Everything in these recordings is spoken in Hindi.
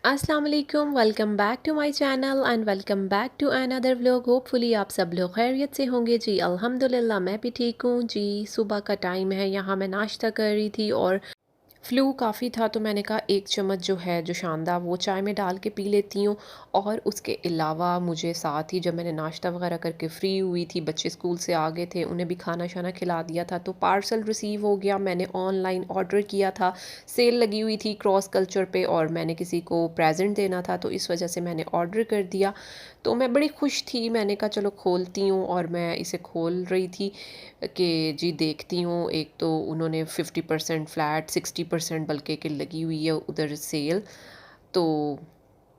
अस्सलाम वालेकुम, welcome back to my channel and welcome back to another vlog. Hopefully आप सब लोग खैरियत से होंगे जी। अल्हम्दुलिल्लाह मैं भी ठीक हूँ जी। सुबह का टाइम है, यहाँ मैं नाश्ता कर रही थी और फ्लू काफ़ी था तो मैंने कहा एक चम्मच जो है जो शानदार वो चाय में डाल के पी लेती हूँ। और उसके अलावा मुझे साथ ही जब मैंने नाश्ता वगैरह करके फ़्री हुई थी, बच्चे स्कूल से आ गए थे, उन्हें भी खाना शाना खिला दिया था, तो पार्सल रिसीव हो गया। मैंने ऑनलाइन ऑर्डर किया था, सेल लगी हुई थी क्रॉस कल्चर पे और मैंने किसी को प्रेजेंट देना था तो इस वजह से मैंने ऑर्डर कर दिया। तो मैं बड़ी खुश थी, मैंने कहा चलो खोलती हूँ और मैं इसे खोल रही थी कि जी देखती हूँ। एक तो उन्होंने 50% फ्लैट 60% बल्कि कि लगी हुई है उधर सेल। तो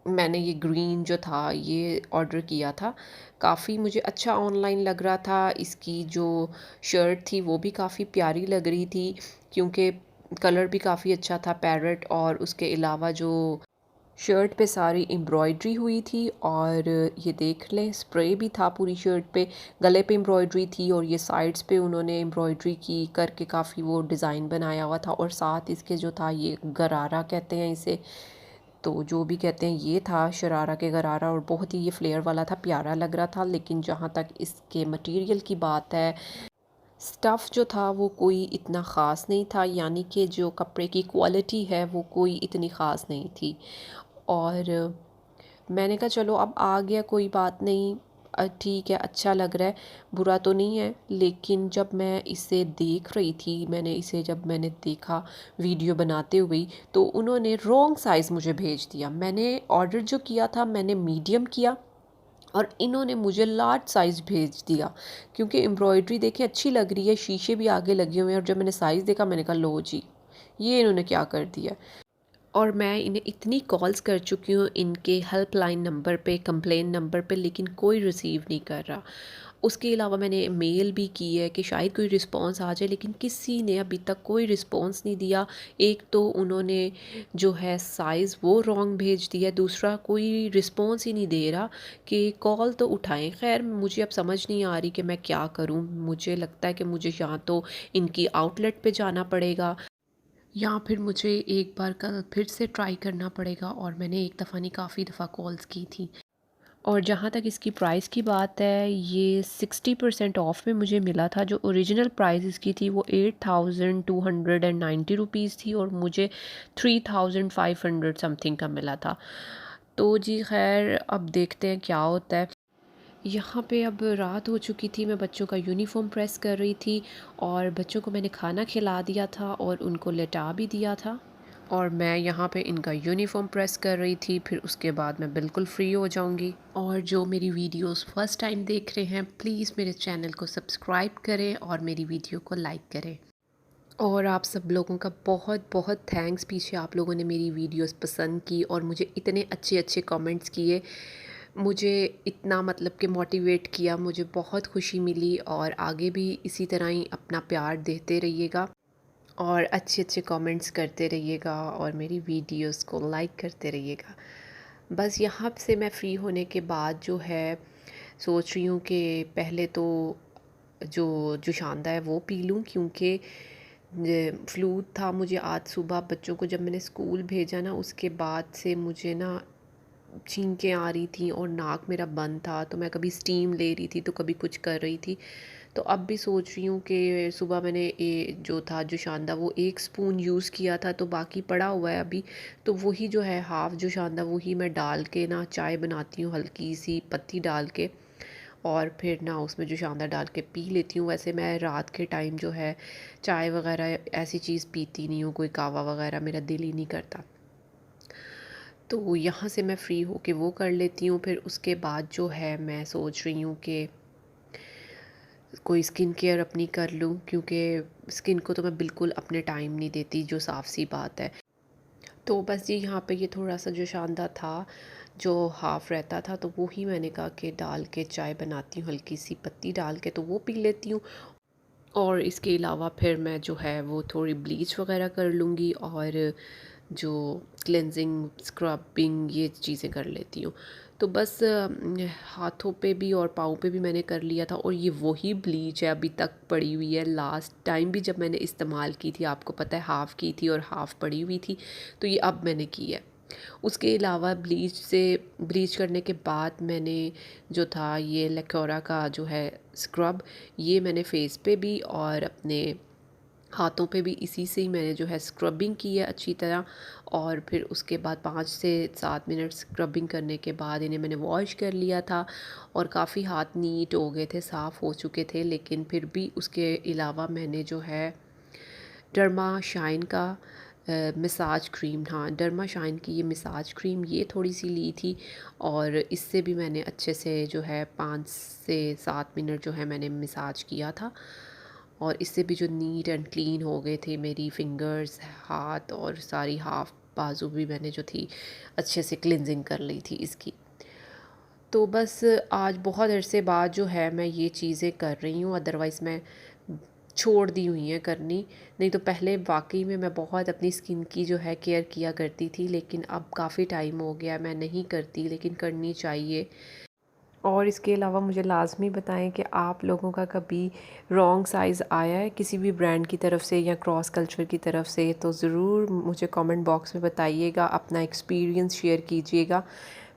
मैंने ये ग्रीन जो था ये ऑर्डर किया था, काफ़ी मुझे अच्छा ऑनलाइन लग रहा था। इसकी जो शर्ट थी वो भी काफ़ी प्यारी लग रही थी क्योंकि कलर भी काफ़ी अच्छा था पैरट। और उसके अलावा जो शर्ट पे सारी एम्ब्रॉयडरी हुई थी और ये देख लें स्प्रे भी था पूरी शर्ट पे, गले पे एम्ब्रॉयडरी थी और ये साइड्स पे उन्होंने एम्ब्रॉयडरी की करके काफ़ी वो डिज़ाइन बनाया हुआ था। और साथ इसके जो था ये गरारा कहते हैं इसे, तो जो भी कहते हैं ये था शरारा के गरारा और बहुत ही ये फ्लेयर वाला था, प्यारा लग रहा था। लेकिन जहाँ तक इसके मटेरियल की बात है, स्टफ़ जो था वो कोई इतना ख़ास नहीं था, यानी कि जो कपड़े की क्वालिटी है वो कोई इतनी ख़ास नहीं थी। और मैंने कहा चलो अब आ गया कोई बात नहीं, ठीक है अच्छा लग रहा है, बुरा तो नहीं है। लेकिन जब मैं इसे देख रही थी, जब मैंने देखा वीडियो बनाते हुए, तो उन्होंने रॉन्ग साइज़ मुझे भेज दिया। मैंने ऑर्डर जो किया था मैंने मीडियम किया और इन्होंने मुझे लार्ज साइज़ भेज दिया। क्योंकि एम्ब्रॉयडरी देखे अच्छी लग रही है, शीशे भी आगे लगे हुए हैं, और जब मैंने साइज़ देखा मैंने कहा लो जी, ये इन्होंने क्या कर दिया। और मैं इन्हें इतनी कॉल्स कर चुकी हूँ इनके हेल्पलाइन नंबर पे, कंप्लेन नंबर पे, लेकिन कोई रिसीव नहीं कर रहा। उसके अलावा मैंने मेल भी की है कि शायद कोई रिस्पांस आ जाए, लेकिन किसी ने अभी तक कोई रिस्पांस नहीं दिया। एक तो उन्होंने जो है साइज़ वो रॉन्ग भेज दिया, दूसरा कोई रिस्पांस ही नहीं दे रहा कि कॉल तो उठाएं। खैर मुझे अब समझ नहीं आ रही कि मैं क्या करूँ। मुझे लगता है कि मुझे यहाँ तो इनकी आउटलेट पे जाना पड़ेगा या फिर मुझे एक बार कल फिर से ट्राई करना पड़ेगा। और मैंने एक दफ़ा नहीं काफ़ी दफ़ा कॉल्स की थी। और जहाँ तक इसकी प्राइस की बात है, ये 60% ऑफ में मुझे मिला था। जो ओरिजिनल प्राइस इसकी थी वो 8290 रुपीज़ थी और मुझे 3500 समथिंग का मिला था। तो जी खैर अब देखते हैं क्या होता है। यहाँ पे अब रात हो चुकी थी, मैं बच्चों का यूनिफ़ॉर्म प्रेस कर रही थी और बच्चों को मैंने खाना खिला दिया था और उनको लेटा भी दिया था। और मैं यहाँ पे इनका यूनिफ़ॉर्म प्रेस कर रही थी, फिर उसके बाद मैं बिल्कुल फ्री हो जाऊँगी। और जो मेरी वीडियोस फर्स्ट टाइम देख रहे हैं, प्लीज़ मेरे चैनल को सब्सक्राइब करें और मेरी वीडियो को लाइक करें। और आप सब लोगों का बहुत बहुत थैंक्स, पीछे आप लोगों ने मेरी वीडियोस पसंद की और मुझे इतने अच्छे अच्छे कमेंट्स किए, मुझे इतना मतलब कि मोटिवेट किया, मुझे बहुत खुशी मिली। और आगे भी इसी तरह ही अपना प्यार देते रहिएगा और अच्छे अच्छे कमेंट्स करते रहिएगा और मेरी वीडियोस को लाइक करते रहिएगा। बस यहाँ से मैं फ़्री होने के बाद जो है सोच रही हूँ कि पहले तो जो जो शानदा है वो पी लूँ, क्योंकि फ्लू था मुझे आज सुबह। बच्चों को जब मैंने स्कूल भेजा ना, उसके बाद से मुझे ना छींकें आ रही थी और नाक मेरा बंद था, तो मैं कभी स्टीम ले रही थी तो कभी कुछ कर रही थी। तो अब भी सोच रही हूँ कि सुबह मैंने जो था जो शानदा वो 1 स्पून यूज़ किया था, तो बाकी पड़ा हुआ है अभी। तो वही जो है हाफ़ जो शानदा वही मैं डाल के ना चाय बनाती हूँ, हल्की सी पत्ती डाल के, और फिर ना उसमें जो शानदा डाल के पी लेती हूँ। वैसे मैं रात के टाइम जो है चाय वगैरह ऐसी चीज़ पीती नहीं हूँ, कोई कहवा वगैरह मेरा दिल ही नहीं करता। तो यहाँ से मैं फ़्री हो के वो कर लेती हूँ। फिर उसके बाद जो है मैं सोच रही हूँ कि कोई स्किन केयर अपनी कर लूँ, क्योंकि स्किन को तो मैं बिल्कुल अपने टाइम नहीं देती, जो साफ़ सी बात है। तो बस जी यहाँ पे ये थोड़ा सा जो शानदार था जो हाफ़ रहता था, तो वो ही मैंने कहा कि डाल के चाय बनाती हूँ, हल्की सी पत्ती डाल के तो वो पी लेती हूँ। और इसके अलावा फिर मैं जो है वो थोड़ी ब्लीच वगैरह कर लूँगी और जो क्लेंजिंग स्क्रबिंग ये चीज़ें कर लेती हूँ। तो बस हाथों पे भी और पाँव पे भी मैंने कर लिया था। और ये वही ब्लीच है अभी तक पड़ी हुई है, लास्ट टाइम भी जब मैंने इस्तेमाल की थी आपको पता है हाफ़ की थी और हाफ़ पड़ी हुई थी, तो ये अब मैंने की है। उसके अलावा ब्लीच करने के बाद मैंने जो था ये लेक्योरा का जो है स्क्रब, ये मैंने फेस पे भी और अपने हाथों पे भी इसी से ही मैंने जो है स्क्रबिंग की है अच्छी तरह। और फिर उसके बाद 5 से 7 मिनट स्क्रबिंग करने के बाद इन्हें मैंने वॉश कर लिया था और काफ़ी हाथ नीट हो गए थे, साफ़ हो चुके थे। लेकिन फिर भी उसके अलावा मैंने जो है डर्मा शाइन का मसाज क्रीम, हाँ डर्मा शाइन की ये मसाज क्रीम ये थोड़ी सी ली थी और इससे भी मैंने अच्छे से जो है 5 से 7 मिनट जो है मैंने मसाज किया था। और इससे भी जो नीट एंड क्लीन हो गए थे मेरी फिंगर्स, हाथ और सारी हाफ बाजू भी मैंने जो थी अच्छे से क्लिनजिंग कर ली थी इसकी। तो बस आज बहुत अरसे बाद जो है मैं ये चीज़ें कर रही हूँ, अदरवाइज़ मैं छोड़ दी हुई हैं करनी। नहीं तो पहले वाकई में मैं बहुत अपनी स्किन की जो है केयर किया करती थी, लेकिन अब काफ़ी टाइम हो गया मैं नहीं करती, लेकिन करनी चाहिए। और इसके अलावा मुझे लाज़मी बताएं कि आप लोगों का कभी रॉन्ग साइज़ आया है किसी भी ब्रांड की तरफ से या क्रॉस कल्चर की तरफ से, तो ज़रूर मुझे कमेंट बॉक्स में बताइएगा, अपना एक्सपीरियंस शेयर कीजिएगा।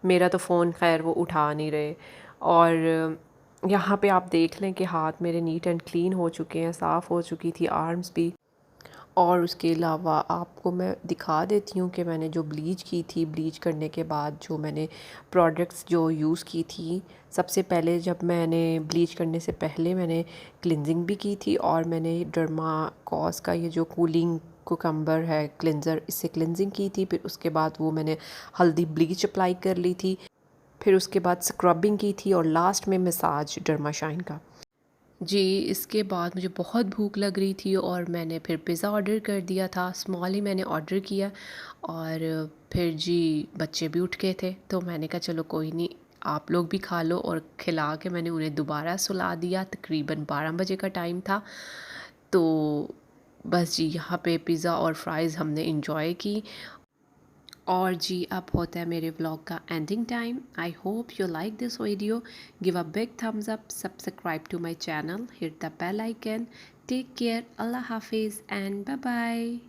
मेरा तो फ़ोन खैर वो उठा नहीं रहे। और यहाँ पे आप देख लें कि हाथ मेरे नीट एंड क्लीन हो चुके हैं, साफ़ हो चुकी थी आर्म्स भी। और उसके अलावा आपको मैं दिखा देती हूँ कि मैंने जो ब्लीच की थी, ब्लीच करने के बाद जो मैंने प्रोडक्ट्स जो यूज़ की थी। सबसे पहले जब मैंने ब्लीच करने से पहले मैंने क्लिनजिंग भी की थी और मैंने डर्माकॉस का ये जो कूलिंग कुकम्बर है क्लिनज़र, इससे क्लिनजिंग की थी। फिर उसके बाद वो मैंने हल्दी ब्लीच अप्लाई कर ली थी, फिर उसके बाद स्क्रबिंग की थी और लास्ट में मसाज डर्माशाइन का। जी, इसके बाद मुझे बहुत भूख लग रही थी और मैंने फिर पिज़्ज़ा ऑर्डर कर दिया था, स्मॉल ही मैंने ऑर्डर किया। और फिर जी बच्चे भी उठ गए थे, तो मैंने कहा चलो कोई नहीं, आप लोग भी खा लो। और खिला के मैंने उन्हें दोबारा सुला दिया, तकरीबन 12 बजे का टाइम था। तो बस जी यहाँ पे पिज़्ज़ा और फ्राइज़ हमने इंजॉय की। और जी अब होता है मेरे व्लॉग का ending time. I hope you like this video, give a big thumbs up, subscribe to my channel, hit the bell icon, take care, अल्लाह हाफिज़ एंड बाय बाय।